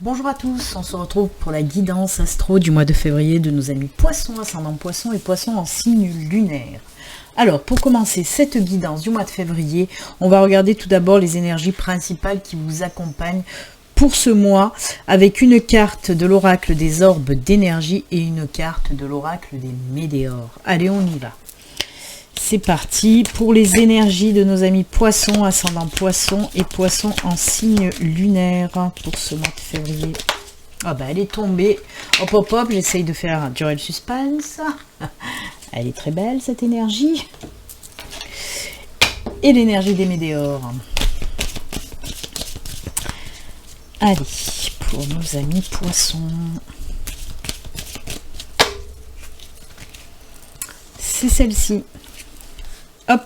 Bonjour à tous, on se retrouve pour la guidance astro du mois de février de nos amis poissons, ascendant poissons et poissons en signe lunaire. Alors, pour commencer cette guidance du mois de février, on va regarder tout d'abord les énergies principales qui vous accompagnent pour ce mois, avec une carte de l'oracle des orbes d'énergie et une carte de l'oracle des météores. Allez, on y va. C'est parti pour les énergies de nos amis poissons, ascendant poissons et poissons en signe lunaire pour ce mois de février. Ah bah elle est tombée. Hop hop hop, j'essaye de faire durer le suspense. Elle est très belle cette énergie. Et l'énergie des météores. Allez, pour nos amis poissons. C'est celle-ci. Hop.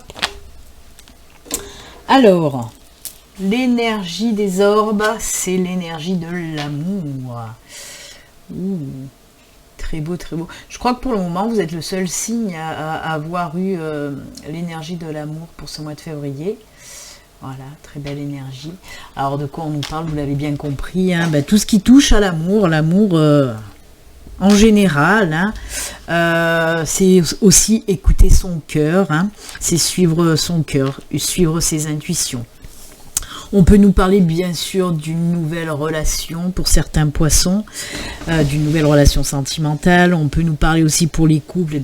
Alors, l'énergie des orbes, c'est l'énergie de l'amour. Très beau, très beau. Je crois que pour le moment, vous êtes le seul signe à avoir eu l'énergie de l'amour pour ce mois de février. Voilà, très belle énergie. Alors, de quoi on nous parle, vous l'avez bien compris. Hein, bah, tout ce qui touche à l'amour, en général, hein, c'est aussi écouter son cœur, hein, c'est suivre son cœur, suivre ses intuitions. On peut nous parler bien sûr d'une nouvelle relation pour certains poissons, d'une nouvelle relation sentimentale. On peut nous parler aussi pour les couples,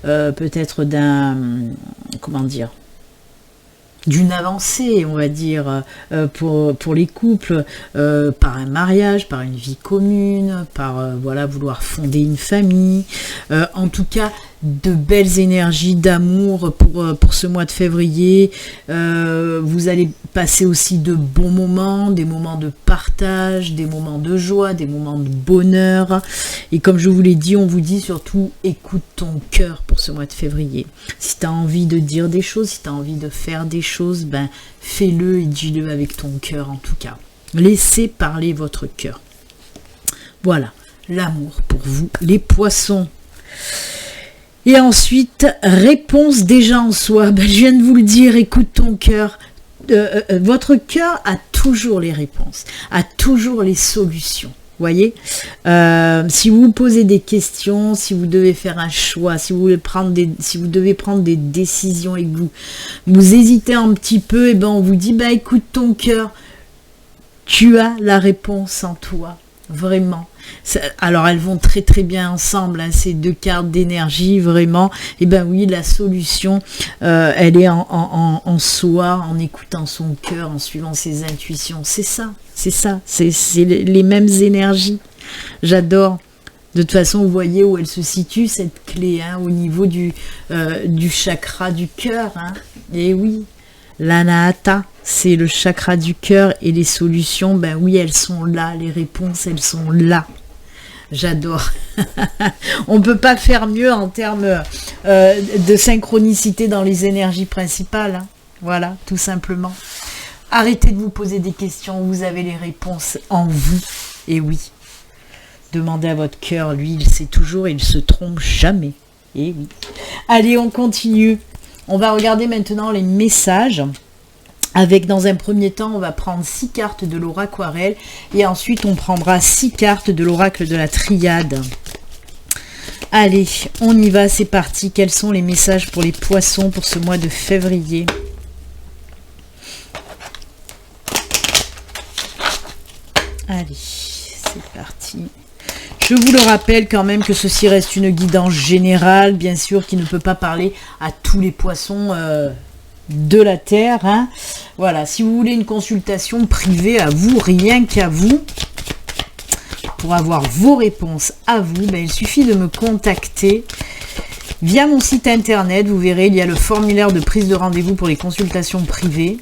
peut-être d'une avancée, on va dire, pour les couples, par un mariage, par une vie commune, par vouloir fonder une famille. En tout cas, de belles énergies d'amour pour ce mois de février. Vous allez passer aussi de bons moments, des moments de partage, des moments de joie, des moments de bonheur. Et comme je vous l'ai dit, on vous dit surtout écoute ton cœur pour ce mois de février. Si tu as envie de dire des choses, si tu as envie de faire des choses, fais-le et dis-le avec ton cœur en tout cas. Laissez parler votre cœur. Voilà, l'amour pour vous, les poissons. Et ensuite, réponse déjà en soi. Je viens de vous le dire, écoute ton cœur. Votre cœur a toujours les réponses, a toujours les solutions. Voyez, si vous vous posez des questions, si vous devez faire un choix, si vous devez prendre des décisions et que vous hésitez un petit peu, et on vous dit écoute ton cœur, tu as la réponse en toi, vraiment. Alors elles vont très très bien ensemble, hein, ces deux cartes d'énergie, vraiment. Et oui, la solution, elle est en soi, en écoutant son cœur, en suivant ses intuitions. C'est les mêmes énergies. J'adore. De toute façon, vous voyez où elle se situe, cette clé, hein, au niveau du chakra du cœur. Hein. Et oui, l'anahata, c'est le chakra du cœur, et les solutions, oui, elles sont là, les réponses, elles sont là. J'adore. On ne peut pas faire mieux en termes de synchronicité dans les énergies principales. Hein. Voilà, tout simplement. Arrêtez de vous poser des questions, vous avez les réponses en vous. Et oui, demandez à votre cœur, lui, il sait toujours et il ne se trompe jamais. Et oui. Allez, on continue. On va regarder maintenant les messages. Avec, dans un premier temps, on va prendre 6 cartes de l'aura aquarelle et ensuite on prendra 6 cartes de l'oracle de la triade. Allez, on y va, c'est parti. Quels sont les messages pour les poissons pour ce mois de février? Allez, c'est parti. Je vous le rappelle quand même que ceci reste une guidance générale, bien sûr, qui ne peut pas parler à tous les poissons de la Terre. Hein. Voilà, si vous voulez une consultation privée à vous, rien qu'à vous, pour avoir vos réponses à vous, il suffit de me contacter via mon site internet. Vous verrez, il y a le formulaire de prise de rendez-vous pour les consultations privées.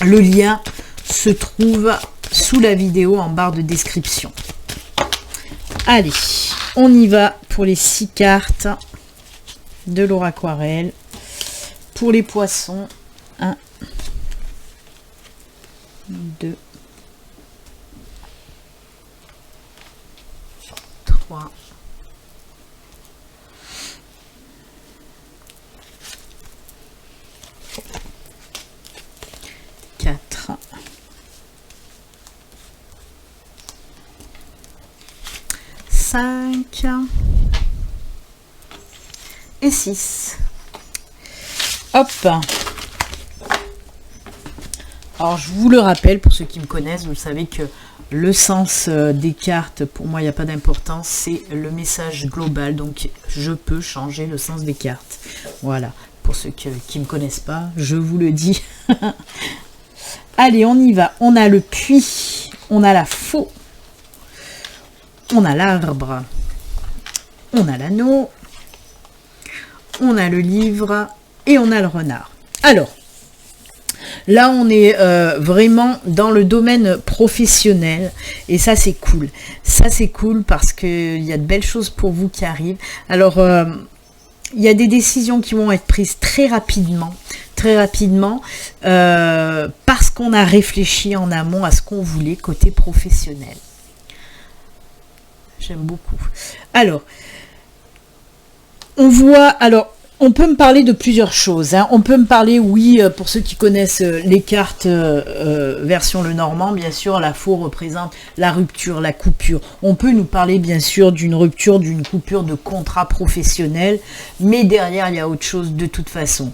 Le lien se trouve sous la vidéo en barre de description. Allez, on y va pour les 6 cartes de l'aura aquarelle. Pour les poissons, 1, 2, 3, 4, 5 et 6. Hop. Alors, je vous le rappelle, pour ceux qui me connaissent, vous savez que le sens des cartes, pour moi, il n'y a pas d'importance, c'est le message global. Donc, je peux changer le sens des cartes. Voilà. Pour ceux qui ne me connaissent pas, je vous le dis. Allez, on y va. On a le puits, on a la faux, on a l'arbre, on a l'anneau, on a le livre et on a le renard. Alors, là, on est vraiment dans le domaine professionnel et ça, c'est cool. Ça, c'est cool parce qu'il y a de belles choses pour vous qui arrivent. Alors, il y a des décisions qui vont être prises très rapidement, parce qu'on a réfléchi en amont à ce qu'on voulait côté professionnel. J'aime beaucoup. Alors, on peut me parler de plusieurs choses. Hein. On peut me parler, oui, pour ceux qui connaissent les cartes version Lenormand, bien sûr, la faux représente la rupture, la coupure. On peut nous parler, bien sûr, d'une rupture, d'une coupure de contrat professionnel, mais derrière, il y a autre chose de toute façon.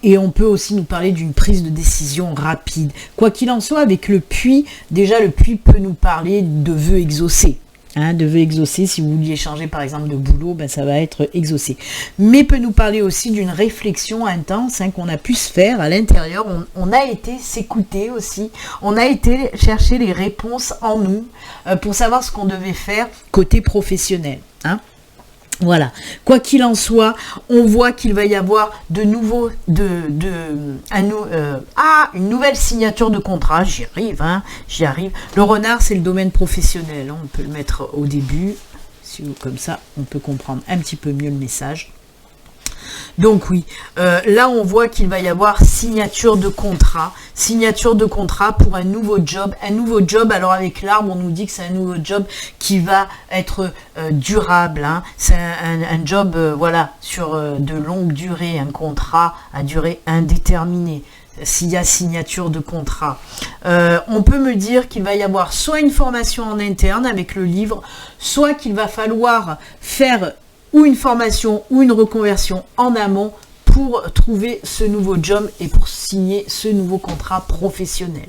Et on peut aussi nous parler d'une prise de décision rapide. Quoi qu'il en soit, avec le puits, déjà, le puits peut nous parler de vœux exaucés. Hein, de vœux exaucés, si vous vouliez changer par exemple de boulot, ben, ça va être exaucé. Mais peut nous parler aussi d'une réflexion intense qu'on a pu se faire à l'intérieur. On a été s'écouter aussi. On a été chercher les réponses en nous pour savoir ce qu'on devait faire côté professionnel. Hein. Voilà. Quoi qu'il en soit, on voit qu'il va y avoir de nouveau une nouvelle signature de contrat. J'y arrive. Le renard, c'est le domaine professionnel. On peut le mettre au début. Comme ça, on peut comprendre un petit peu mieux le message. Donc oui, là on voit qu'il va y avoir signature de contrat pour un nouveau job. Alors avec l'arbre, on nous dit que c'est un nouveau job qui va être durable. Hein. C'est un job sur de longue durée, un contrat à durée indéterminée. S'il y a signature de contrat. On peut me dire qu'il va y avoir soit une formation en interne avec le livre, soit qu'il va falloir faire ou une formation ou une reconversion en amont pour trouver ce nouveau job et pour signer ce nouveau contrat professionnel.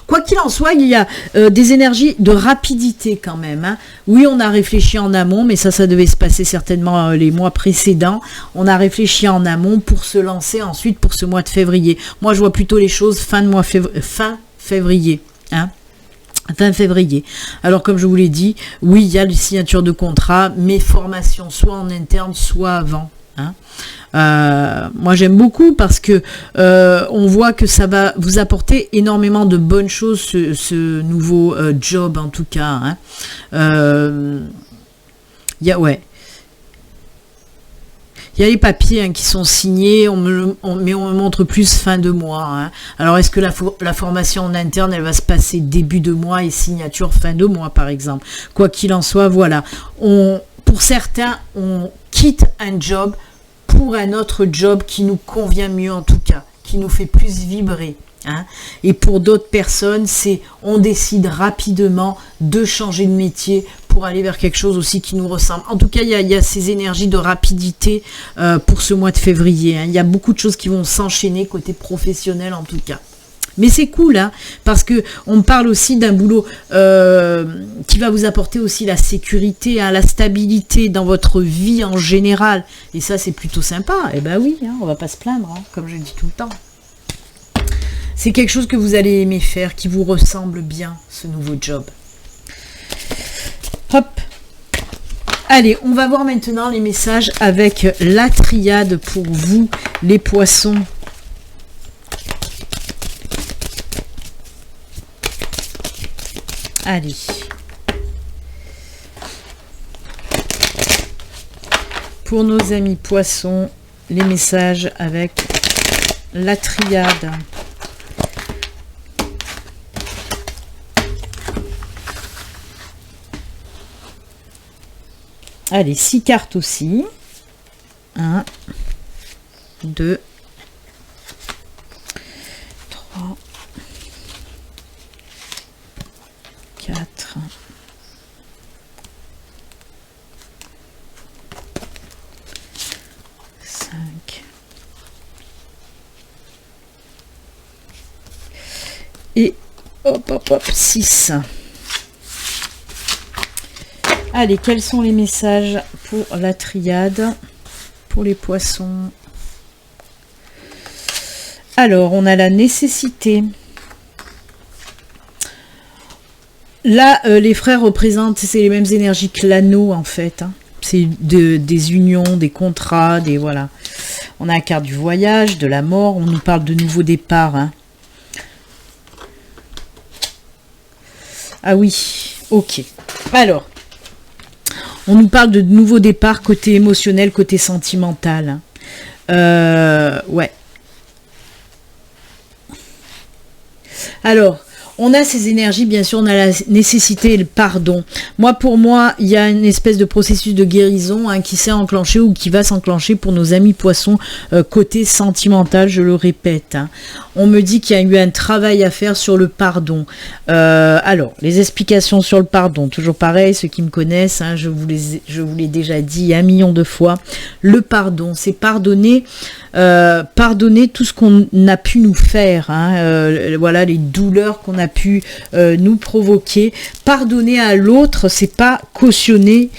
Quoi qu'il en soit, il y a des énergies de rapidité quand même. Hein. Oui, on a réfléchi en amont, mais ça devait se passer certainement les mois précédents. On a réfléchi en amont pour se lancer ensuite pour ce mois de février. Moi, je vois plutôt les choses fin février. Hein. Fin février. Alors comme je vous l'ai dit, oui, il y a les signatures de contrat, mais formation soit en interne, soit avant. Hein. Moi j'aime beaucoup parce que on voit que ça va vous apporter énormément de bonnes choses, ce nouveau job en tout cas. Hein. Il y a les papiers qui sont signés, mais on me montre plus fin de mois. Hein. Alors, est-ce que la formation en interne, elle va se passer début de mois et signature fin de mois, par exemple? Quoi qu'il en soit, voilà. Pour certains, on quitte un job pour un autre job qui nous convient mieux, en tout cas, qui nous fait plus vibrer. Hein. Et pour d'autres personnes, on décide rapidement de changer de métier pour aller vers quelque chose aussi qui nous ressemble. En tout cas, il y a ces énergies de rapidité pour ce mois de février. Hein. Il y a beaucoup de choses qui vont s'enchaîner côté professionnel en tout cas. Mais c'est cool, hein, parce que on parle aussi d'un boulot qui va vous apporter aussi la sécurité, hein, la stabilité dans votre vie en général. Et ça, c'est plutôt sympa. Eh ben oui, hein, on va pas se plaindre, hein, comme je dis tout le temps. C'est quelque chose que vous allez aimer faire, qui vous ressemble bien, ce nouveau job. Hop. Allez, on va voir maintenant les messages avec la triade pour vous, les poissons. Allez. Pour nos amis poissons, les messages avec la triade. Allez, 6 cartes aussi. 1, 2, 3, 4, et hop, hop, hop, 6. Allez, quels sont les messages pour la triade, pour les poissons? Alors, on a la nécessité. Là, les frères représentent, c'est les mêmes énergies que l'anneau, en fait. Hein. C'est des unions, des contrats, des... Voilà. On a la carte du voyage, de la mort. On nous parle de nouveaux départs. Hein. Ah oui, ok. Alors, on nous parle de nouveaux départs côté émotionnel, côté sentimental. Hein. Ouais. Alors, on a ces énergies, bien sûr, on a la nécessité et le pardon. Pour moi, il y a une espèce de processus de guérison hein, qui s'est enclenché ou qui va s'enclencher pour nos amis poissons côté sentimental, je le répète. Hein. On me dit qu'il y a eu un travail à faire sur le pardon. Alors, les explications sur le pardon, toujours pareil, ceux qui me connaissent, hein, je vous l'ai déjà dit 1 million de fois. Le pardon, c'est pardonner tout ce qu'on a pu nous faire, hein, voilà les douleurs qu'on a pu nous provoquer. Pardonner à l'autre, c'est pas cautionner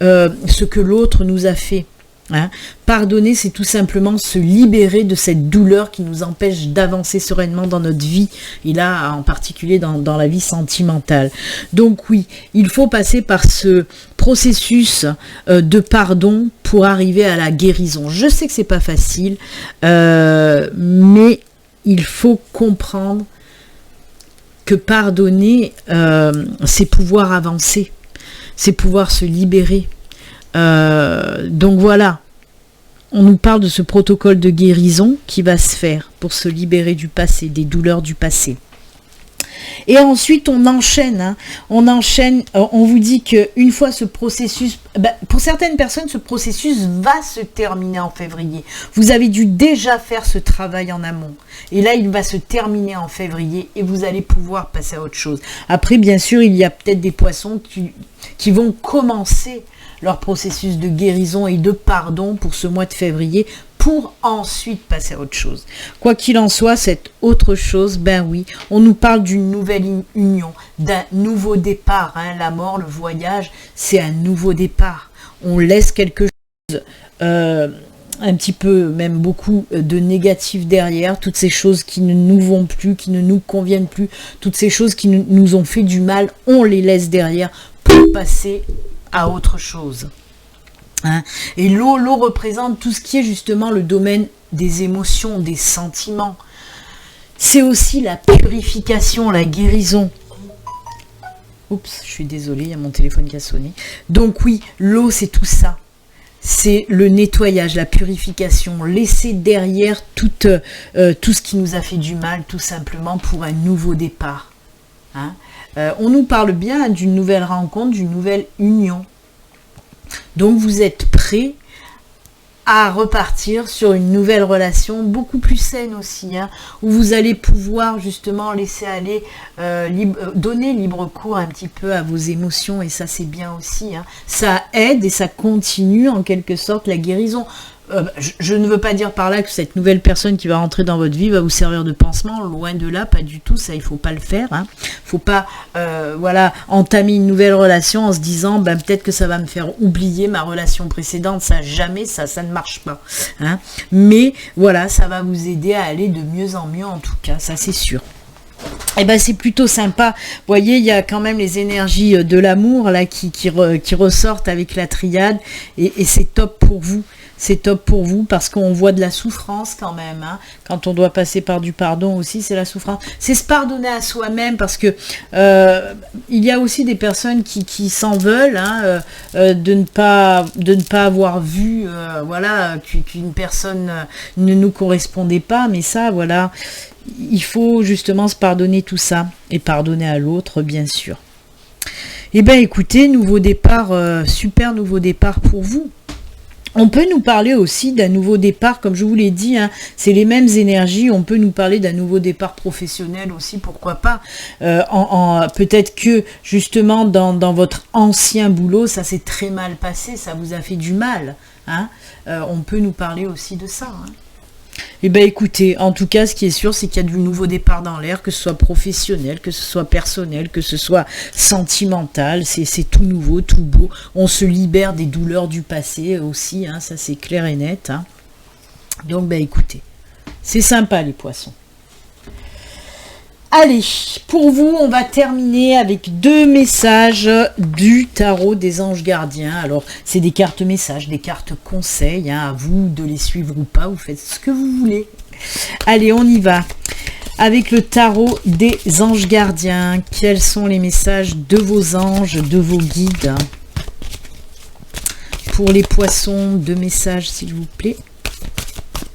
ce que l'autre nous a fait. Hein. Pardonner, c'est tout simplement se libérer de cette douleur qui nous empêche d'avancer sereinement dans notre vie, et là en particulier dans la vie sentimentale. Donc oui, il faut passer par ce processus de pardon pour arriver à la guérison. Je sais que c'est pas facile, mais il faut comprendre que pardonner, c'est pouvoir avancer, c'est pouvoir se libérer. Donc voilà, on nous parle de ce protocole de guérison qui va se faire pour se libérer du passé, des douleurs du passé. Et ensuite on enchaîne, hein, on vous dit qu'une fois ce processus, pour certaines personnes ce processus va se terminer en février. Vous avez dû déjà faire ce travail en amont. Et là il va se terminer en février et vous allez pouvoir passer à autre chose. Après bien sûr il y a peut-être des poissons qui vont commencer leur processus de guérison et de pardon pour ce mois de février, pour ensuite passer à autre chose. Quoi qu'il en soit, cette autre chose, ben oui, on nous parle d'une nouvelle union, d'un nouveau départ. Hein. La mort, le voyage, c'est un nouveau départ. On laisse quelque chose, un petit peu, même beaucoup de négatif derrière, toutes ces choses qui ne nous vont plus, qui ne nous conviennent plus, toutes ces choses qui nous ont fait du mal, on les laisse derrière pour passer à autre chose. Hein. Et l'eau représente tout ce qui est justement le domaine des émotions, des sentiments. C'est aussi la purification, la guérison. Oups, je suis désolée, il y a mon téléphone qui a sonné. Donc oui, l'eau c'est tout ça. C'est le nettoyage, la purification, laisser derrière tout ce qui nous a fait du mal, tout simplement pour un nouveau départ. Hein. On nous parle bien d'une nouvelle rencontre, d'une nouvelle union. Donc vous êtes prêts à repartir sur une nouvelle relation, beaucoup plus saine aussi, hein, où vous allez pouvoir justement laisser aller, donner libre cours un petit peu à vos émotions, et ça c'est bien aussi. Hein. Ça aide et ça continue en quelque sorte la guérison. Je ne veux pas dire par là que cette nouvelle personne qui va rentrer dans votre vie va vous servir de pansement, loin de là, pas du tout, ça il faut pas le faire. Hein. Faut pas voilà, entamer une nouvelle relation en se disant peut-être que ça va me faire oublier ma relation précédente, ça jamais, ça ne marche pas. Hein. Mais voilà, ça va vous aider à aller de mieux en mieux en tout cas, ça c'est sûr. Et c'est plutôt sympa. Vous voyez, il y a quand même les énergies de l'amour là qui ressortent avec la triade, et c'est top pour vous. C'est top pour vous parce qu'on voit de la souffrance quand même. Hein. Quand on doit passer par du pardon aussi, c'est la souffrance. C'est se pardonner à soi-même parce que il y a aussi des personnes qui s'en veulent hein, de ne pas avoir vu voilà, qu'une personne ne nous correspondait pas. Mais ça, voilà, il faut justement se pardonner tout ça et pardonner à l'autre, bien sûr. Eh bien, écoutez, nouveau départ, super nouveau départ pour vous. On peut nous parler aussi d'un nouveau départ, comme je vous l'ai dit, hein, c'est les mêmes énergies, on peut nous parler d'un nouveau départ professionnel aussi, pourquoi pas. Peut-être que justement dans votre ancien boulot, ça s'est très mal passé, ça vous a fait du mal. Hein. On peut nous parler aussi de ça. Hein. Eh bien écoutez, en tout cas, ce qui est sûr, c'est qu'il y a du nouveau départ dans l'air, que ce soit professionnel, que ce soit personnel, que ce soit sentimental, c'est tout nouveau, tout beau. On se libère des douleurs du passé aussi, hein, ça c'est clair et net. Hein. Donc ben écoutez, c'est sympa les poissons. Allez, pour vous, on va terminer avec 2 messages du tarot des anges gardiens. Alors, c'est des cartes messages, des cartes conseils, hein, à vous de les suivre ou pas, vous faites ce que vous voulez. Allez, on y va. Avec le tarot des anges gardiens, quels sont les messages de vos anges, de vos guides? Pour les poissons, 2 messages s'il vous plaît.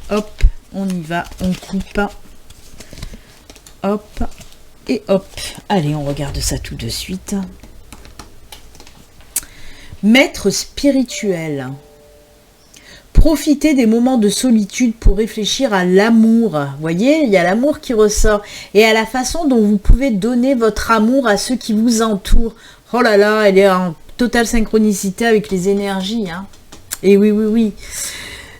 Hop, on y va, on coupe. Hop, et hop. Allez, on regarde ça tout de suite. Maître spirituel. Profitez des moments de solitude pour réfléchir à l'amour. Vous voyez, il y a l'amour qui ressort. Et à la façon dont vous pouvez donner votre amour à ceux qui vous entourent. Oh là là, elle est en totale synchronicité avec les énergies. Hein. Et oui, oui, oui.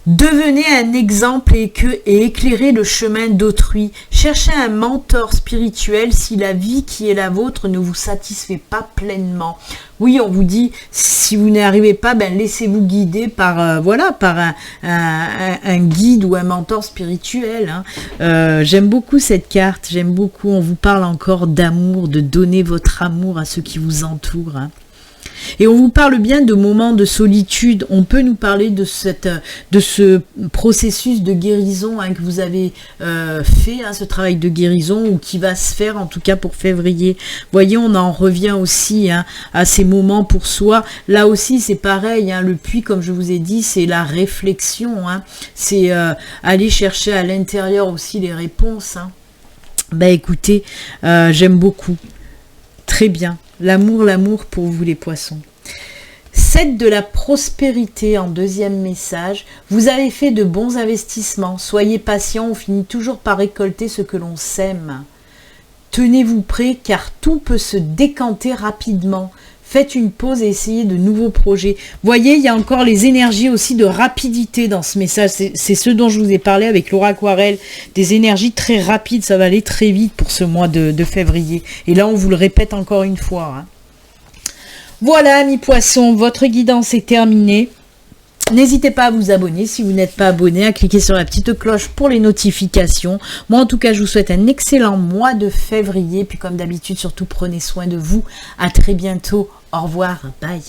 Devenez un exemple et éclairez le chemin d'autrui. Cherchez un mentor spirituel si la vie qui est la vôtre ne vous satisfait pas pleinement. Oui, on vous dit, si vous n'y arrivez pas, ben laissez-vous guider par, par un guide ou un mentor spirituel. Hein. J'aime beaucoup cette carte, j'aime beaucoup. On vous parle encore d'amour, de donner votre amour à ceux qui vous entourent. Hein. Et on vous parle bien de moments de solitude. On peut nous parler de ce processus de guérison hein, que vous avez fait, hein, ce travail de guérison, ou qui va se faire en tout cas pour février. Vous voyez, on en revient aussi hein, à ces moments pour soi. Là aussi, c'est pareil. Hein, le puits, comme je vous ai dit, c'est la réflexion. Hein, c'est aller chercher à l'intérieur aussi les réponses. Hein. Ben écoutez, j'aime beaucoup. Très bien. L'amour, l'amour pour vous les poissons. 7 de la prospérité en 2e message. Vous avez fait de bons investissements. Soyez patient, on finit toujours par récolter ce que l'on sème. Tenez-vous prêts car tout peut se décanter rapidement. Faites une pause et essayez de nouveaux projets. Voyez, il y a encore les énergies aussi de rapidité dans ce message. C'est ce dont je vous ai parlé avec Laura Aquarelle. Des énergies très rapides, ça va aller très vite pour ce mois de février. Et là, on vous le répète encore une fois. Hein. Voilà, amis poissons, votre guidance est terminée. N'hésitez pas à vous abonner si vous n'êtes pas abonné, à cliquer sur la petite cloche pour les notifications. Moi, en tout cas, je vous souhaite un excellent mois de février. Puis comme d'habitude, surtout, prenez soin de vous. À très bientôt. Au revoir. Bye.